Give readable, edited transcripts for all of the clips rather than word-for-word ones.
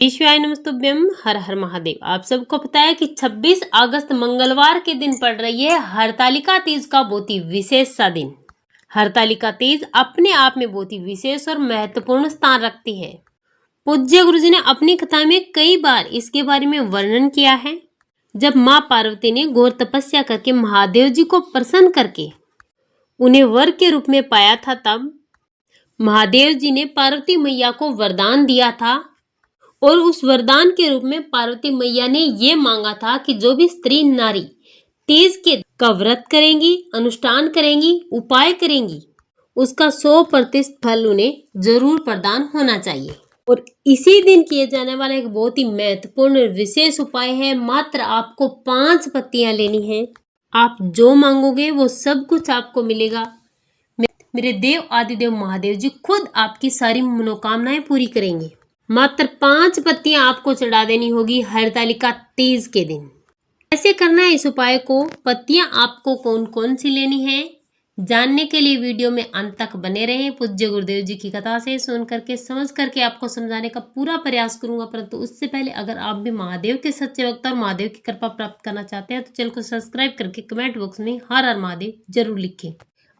ईश्वराय नमस्तुभ्यम। हर हर महादेव। आप सबको पता है कि 26 अगस्त मंगलवार के दिन पड़ रही है हरतालिका तीज का बहुत ही विशेष सा दिन। हरतालिका तीज अपने आप में बहुत ही विशेष और महत्वपूर्ण स्थान रखती है। पूज्य गुरु जी ने अपनी कथा में कई बार इसके बारे में वर्णन किया है। जब माँ पार्वती ने घोर तपस्या करके महादेव जी को प्रसन्न करके उन्हें वर के रूप में पाया था, तब महादेव जी ने पार्वती मैया को वरदान दिया था और उस वरदान के रूप में पार्वती मैया ने ये मांगा था कि जो भी स्त्री नारी तीज के का व्रत करेंगी, अनुष्ठान करेंगी, उपाय करेंगी, उसका 100% फल उन्हें जरूर प्रदान होना चाहिए। और इसी दिन किए जाने वाला एक बहुत ही महत्वपूर्ण विशेष उपाय है। मात्र आपको 5 पत्तियां लेनी है। आप जो मांगोगे वो सब कुछ आपको मिलेगा। मेरे देव आदिदेव महादेव जी खुद आपकी सारी मनोकामनाएं पूरी करेंगे। मात्र 5 पत्तियां आपको चढ़ा देनी होगी हरतालिका तीज के दिन। कैसे करना है इस उपाय को, पत्तियां आपको कौन कौन सी लेनी है, जानने के लिए वीडियो में अंत तक बने रहें। पूज्य गुरुदेव जी की कथा से सुन करके समझ करके आपको समझाने का पूरा प्रयास करूंगा। परंतु उससे पहले अगर आप भी महादेव के सच्चे भक्त और महादेव की कृपा प्राप्त करना चाहते हैं तो चैनल को सब्सक्राइब करके कमेंट बॉक्स में हर हर महादेव जरूर लिखें।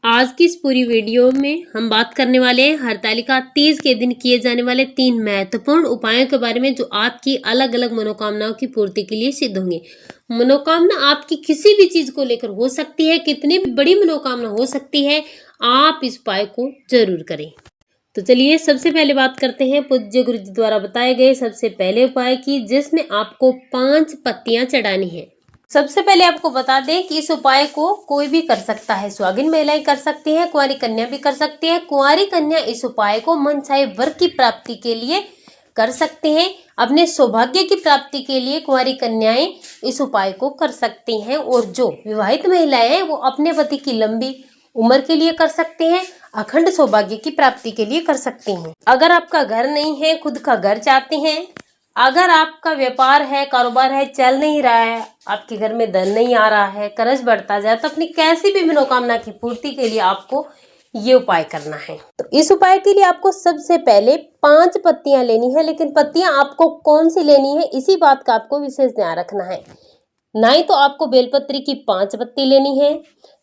आज की इस पूरी वीडियो में हम बात करने वाले हैं हरतालिका तीज के दिन किए जाने वाले 3 महत्वपूर्ण उपायों के बारे में, जो आपकी अलग अलग मनोकामनाओं की पूर्ति के लिए सिद्ध होंगे। मनोकामना आपकी किसी भी चीज को लेकर हो सकती है, कितनी भी बड़ी मनोकामना हो सकती है, आप इस उपाय को जरूर करें। तो चलिए सबसे पहले बात करते हैं पूज्य गुरु जी द्वारा बताए गए सबसे पहले उपाय की, जिसमें आपको 5 पत्तियां चढ़ानी है। सबसे पहले आपको बता दें कि इस उपाय को कोई भी कर सकता है। सुहागिन महिलाएं कर सकती हैं, कुंवारी कन्या भी कर सकती है। कुंवारी कन्या इस उपाय को मनचाहे वर की प्राप्ति के लिए कर सकते हैं। अपने सौभाग्य की प्राप्ति के लिए कुंवारी कन्याएं इस उपाय को कर सकती हैं। और जो विवाहित महिलाएं हैं वो अपने पति की लंबी उम्र के लिए कर सकते हैं, अखंड सौभाग्य की प्राप्ति के लिए कर सकते हैं। अगर आपका घर नहीं है, खुद का घर चाहते हैं, अगर आपका व्यापार है, कारोबार है, चल नहीं रहा है, आपके घर में धन नहीं आ रहा है, कर्ज बढ़ता जाए, तो अपनी कैसी भी मनोकामना की पूर्ति के लिए आपको ये उपाय करना है। तो इस उपाय के लिए आपको सबसे पहले 5 पत्तियां लेनी है। लेकिन पत्तियां आपको कौन सी लेनी है, इसी बात का आपको विशेष ध्यान रखना है। ना ही तो आपको बेलपत्री की 5 पत्ती लेनी है,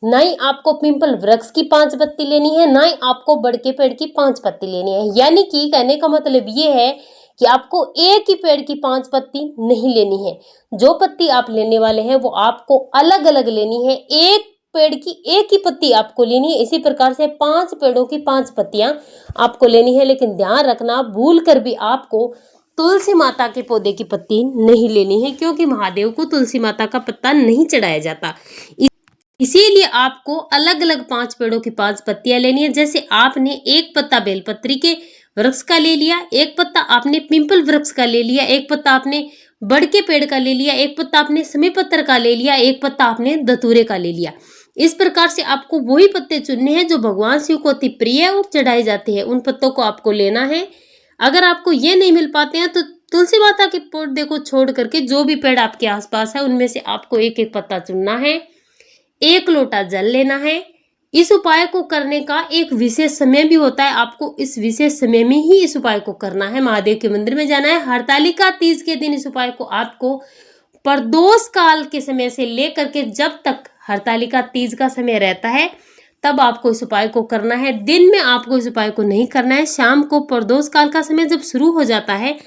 ना ही आपको पिंपल वृक्ष की 5 पत्ती लेनी है, ना ही आपको बड़के पेड़ की 5 पत्ती लेनी है। यानी कि कहने का मतलब ये है कि आपको एक ही पेड़ की 5 पत्ती नहीं लेनी है। जो पत्ती आप लेने वाले हैं वो आपको अलग अलग लेनी है। एक पेड़ की एक ही पत्ती आपको लेनी है। इसी प्रकार से 5 पेड़ों की 5 पत्तियां आपको लेनी है। लेकिन ध्यान रखना, भूल कर भी आपको तुलसी माता के पौधे की पत्ती नहीं लेनी है, क्योंकि महादेव को तुलसी माता का पत्ता नहीं चढ़ाया जाता। इसीलिए आपको अलग अलग 5 पेड़ों की 5 पत्तियां लेनी है। जैसे आपने एक पत्ता बेलपत्री के वृक्ष का ले लिया, एक पत्ता आपने पिंपल वृक्ष का ले लिया, एक पत्ता आपने बड़ के पेड़ का ले लिया, एक पत्ता आपने समी पत्थर का ले लिया, एक पत्ता आपने धतूरे का ले लिया। इस प्रकार से आपको वही पत्ते चुनने हैं जो भगवान शिव को अति प्रिय और चढ़ाए जाते हैं। उन पत्तों को आपको लेना है। अगर आपको ये नहीं मिल पाते हैं तो तुलसी माता के पौधे को छोड़ करके जो भी पेड़ आपके आसपास है उनमें से आपको एक एक पत्ता चुनना है। 1 लोटा जल लेना है। इस उपाय को करने का एक विशेष समय भी होता है। आपको इस विशेष समय में ही इस उपाय को करना है। महादेव के मंदिर में जाना है। हरतालिका तीज के दिन इस उपाय को आपको प्रदोष काल के समय से लेकर के जब तक हरतालिका तीज का समय रहता है तब आपको इस उपाय को करना है। दिन में आपको इस उपाय को नहीं करना है। शाम को प्रदोष काल का समय जब शुरू हो जाता है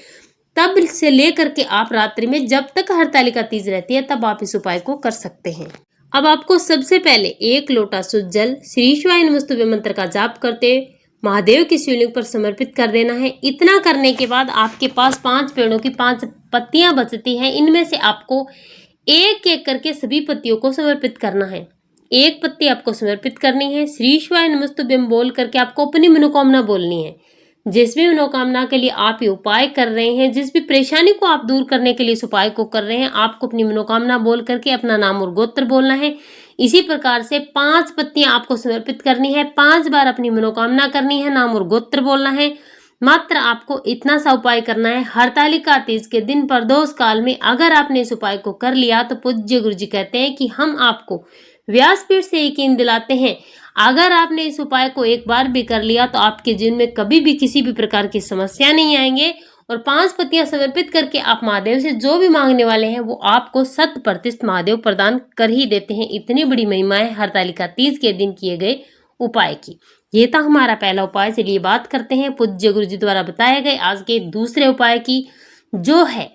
तब से लेकर के आप रात्रि में जब तक हरतालिका तीज रहती है तब आप इस उपाय को कर सकते हैं। अब आपको सबसे पहले 1 लोटा शुद्ध जल श्री शिवाय नमस्तुभ्यम मंत्र का जाप करते महादेव की शिवलिंग पर समर्पित कर देना है। इतना करने के बाद आपके पास 5 पेड़ों की 5 पत्तियां बचती हैं। इनमें से आपको एक एक करके सभी पत्तियों को समर्पित करना है। एक पत्ती आपको समर्पित करनी है। श्री शिवाय नमस्तुभ्यम बोल करके आपको अपनी मनोकामना बोलनी है। जिस भी मनोकामना के लिए आप ये उपाय कर रहे हैं, जिस भी परेशानी को आप दूर करने के लिए इस उपाय को कर रहे हैं, आपको अपनी मनोकामना बोल करके अपना नाम और गोत्र बोलना है। इसी प्रकार से 5 पत्तियां आपको समर्पित करनी है। 5 बार अपनी मनोकामना करनी है, नाम और गोत्र बोलना है। मात्र आपको इतना सा उपाय करना है। हरतालिका तीज के दिन प्रदोष काल में अगर आपने इस उपाय को कर लिया तो पूज्य गुरु जी कहते हैं कि हम आपको व्यासपीठ से यकीन दिलाते हैं, अगर आपने इस उपाय को एक बार भी कर लिया तो आपके जीवन में कभी भी किसी भी प्रकार की समस्या नहीं आएंगे और 5 पत्तियां समर्पित करके आप महादेव से जो भी मांगने वाले हैं वो आपको 100% महादेव प्रदान कर ही देते हैं। इतनी बड़ी महिमा है हरतालिका तीज के दिन किए गए उपाय की। ये था हमारा पहला उपाय। चलिए बात करते हैं पूज्य गुरु जी द्वारा बताए गए आज के दूसरे उपाय की, जो है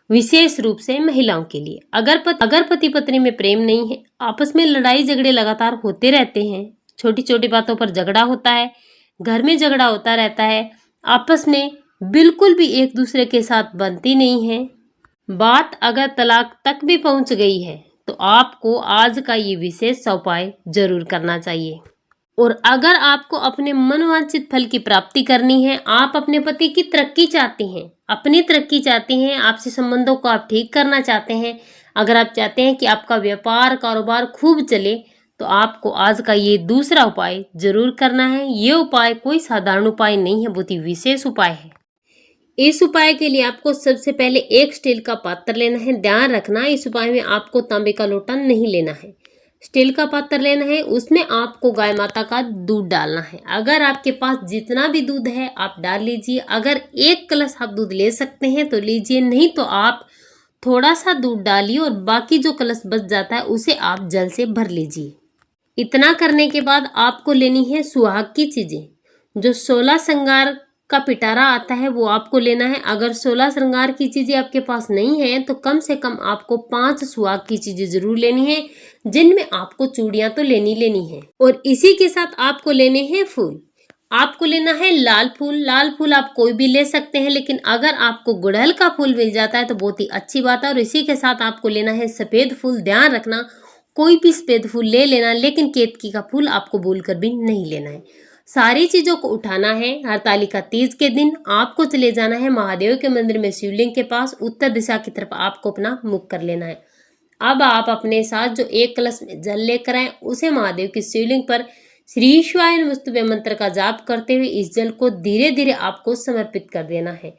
विशेष रूप से महिलाओं के लिए। अगर पति पत्नी में प्रेम नहीं है, आपस में लड़ाई झगड़े लगातार होते रहते हैं, छोटी छोटी बातों पर झगड़ा होता है, घर में झगड़ा होता रहता है, आपस में बिल्कुल भी एक दूसरे के साथ बनती नहीं है, बात अगर तलाक तक भी पहुंच गई है, तो आपको आज का ये विशेष उपाय जरूर करना चाहिए। और अगर आपको अपने मनोवांछित फल की प्राप्ति करनी है, आप अपने पति की तरक्की चाहते हैं, अपनी तरक्की चाहते हैं, आपसे संबंधों को आप ठीक करना चाहते हैं, अगर आप चाहते हैं कि आपका व्यापार कारोबार खूब चले, तो आपको आज का ये दूसरा उपाय जरूर करना है। ये उपाय कोई साधारण उपाय नहीं है, बहुत ही विशेष उपाय है। इस उपाय के लिए आपको सबसे पहले एक स्टील का पात्र लेना है। ध्यान रखना, इस उपाय में आपको तांबे का लोटा नहीं लेना है, स्टील का पात्र लेना है। उसमें आपको गाय माता का दूध डालना है। अगर आपके पास जितना भी दूध है आप डाल लीजिए। अगर 1 कलश आप दूध ले सकते हैं तो लीजिए, नहीं तो आप थोड़ा सा दूध डालिए और बाकी जो कलश बच जाता है उसे आप जल से भर लीजिए। इतना करने के बाद आपको लेनी है सुहाग की चीजें। जो 16 श्रृंगार का पिटारा आता है वो आपको लेना है। अगर 16 श्रृंगार की चीजें आपके पास नहीं है तो कम से कम आपको 5 सुहाग की चीजें जरूर लेनी है, जिनमें आपको चूड़ियां तो लेनी है। और इसी के साथ आपको लेने हैं फूल। आपको लेना है लाल फूल। लाल फूल आप कोई भी ले सकते हैं, लेकिन अगर आपको गुड़हल का फूल मिल जाता है तो बहुत ही अच्छी बात है। और इसी के साथ आपको लेना है सफेद फूल। ध्यान रखना, कोई भी सफेद फूल ले लेना, लेकिन केतकी का फूल आपको भूलकर भी नहीं लेना है। सारी चीजों को उठाना है। हरतालिका तीज के दिन आपको चले जाना है महादेव के मंदिर में, शिवलिंग के पास उत्तर दिशा की तरफ आपको अपना मुख कर लेना है। अब आप अपने साथ जो 1 कलश में जल लेकर आए उसे महादेव की शिवलिंग पर श्री शिवाय नमस्तुभ्यं मंत्र का जाप करते हुए इस जल को धीरे धीरे आपको समर्पित कर देना है।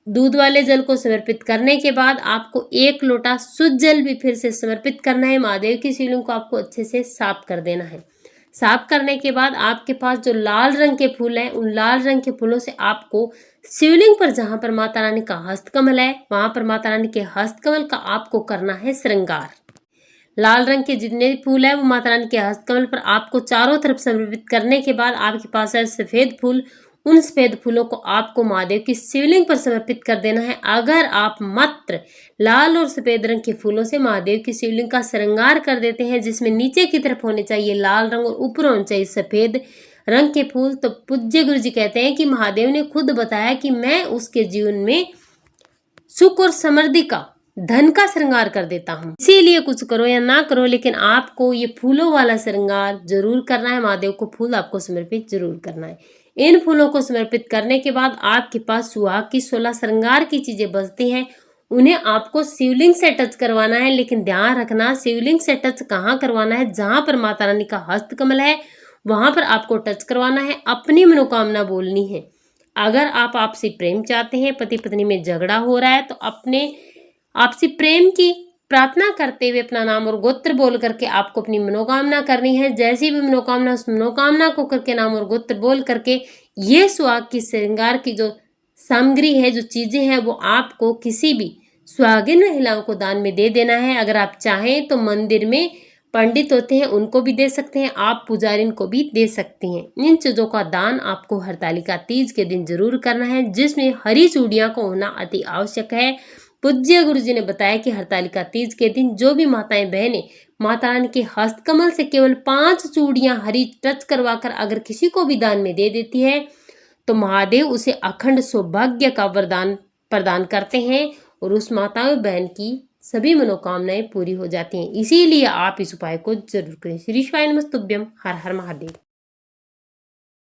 दूध वाले जल को समर्पित करने के बाद आपको 1 लोटा शुद्ध जल भी फिर से समर्पित करना है। महादेव की शिवलिंग को आपको अच्छे से साफ कर देना है। साफ करने के बाद आपके पास जो लाल रंग के फूल हैं, उन लाल रंग के फूलों से आपको शिवलिंग पर जहां पर माता रानी का हस्तकमल है, वहां पर माता रानी के हस्तकमल का आपको करना है श्रृंगार। लाल रंग के जितने फूल है वो माता रानी के हस्तकमल पर आपको चारों तरफ समर्पित करने के बाद आपके पास है सफेद फूल। उन सफेद फूलों को आपको महादेव की शिवलिंग पर समर्पित कर देना है। अगर आप मात्र लाल और सफेद रंग के फूलों से महादेव की शिवलिंग का श्रृंगार कर देते हैं, जिसमें नीचे की तरफ होने चाहिए लाल रंग और ऊपर होने चाहिए सफेद रंग के फूल, तो पूज्य गुरु जी कहते हैं कि महादेव ने खुद बताया कि मैं उसके जीवन में सुख और समृद्धि का, धन का श्रृंगार कर देता हूँ। इसीलिए कुछ करो या ना करो, लेकिन आपको ये फूलों वाला श्रृंगार जरूर करना है। महादेव को फूल आपको समर्पित जरूर करना है। इन फूलों को समर्पित करने के बाद आपके पास सुहाग की 16 श्रृंगार की चीजें बचती हैं, उन्हें आपको शिवलिंग से टच करवाना है। लेकिन ध्यान रखना, शिवलिंग से टच कहाँ करवाना है? जहां पर माता रानी का हस्तकमल है वहां पर आपको टच करवाना है। अपनी मनोकामना बोलनी है। अगर आप आपसी प्रेम चाहते हैं, पति पत्नी में झगड़ा हो रहा है, तो अपने आपसी प्रेम की प्रार्थना करते हुए अपना नाम और गोत्र बोल करके आपको अपनी मनोकामना करनी है। जैसी भी मनोकामना, उस मनोकामना को करके नाम और गोत्र बोल करके ये सुहाग की श्रृंगार की जो सामग्री है, जो चीजें हैं, वो आपको किसी भी सुहागिन महिलाओं को दान में दे देना है। अगर आप चाहें तो मंदिर में पंडित होते हैं उनको भी दे सकते हैं, आप पुजारिन को भी दे सकते हैं। इन चीजों का दान आपको हरतालिका तीज के दिन जरूर करना है, जिसमें हरी चूड़ियां का होना अति आवश्यक है। पूज्य गुरु जी ने बताया कि हरतालिका तीज के दिन जो भी माताएं बहनें माता रानी के हस्तकमल से केवल 5 चूड़ियां हरी टच करवाकर अगर किसी को भी दान में दे देती है, तो महादेव उसे अखंड सौभाग्य का वरदान प्रदान करते हैं और उस माता बहन की सभी मनोकामनाएं पूरी हो जाती हैं। इसीलिए आप इस उपाय को जरूर करें। श्री शिवाय नमस्तुभ्यं। हर हर महादेव।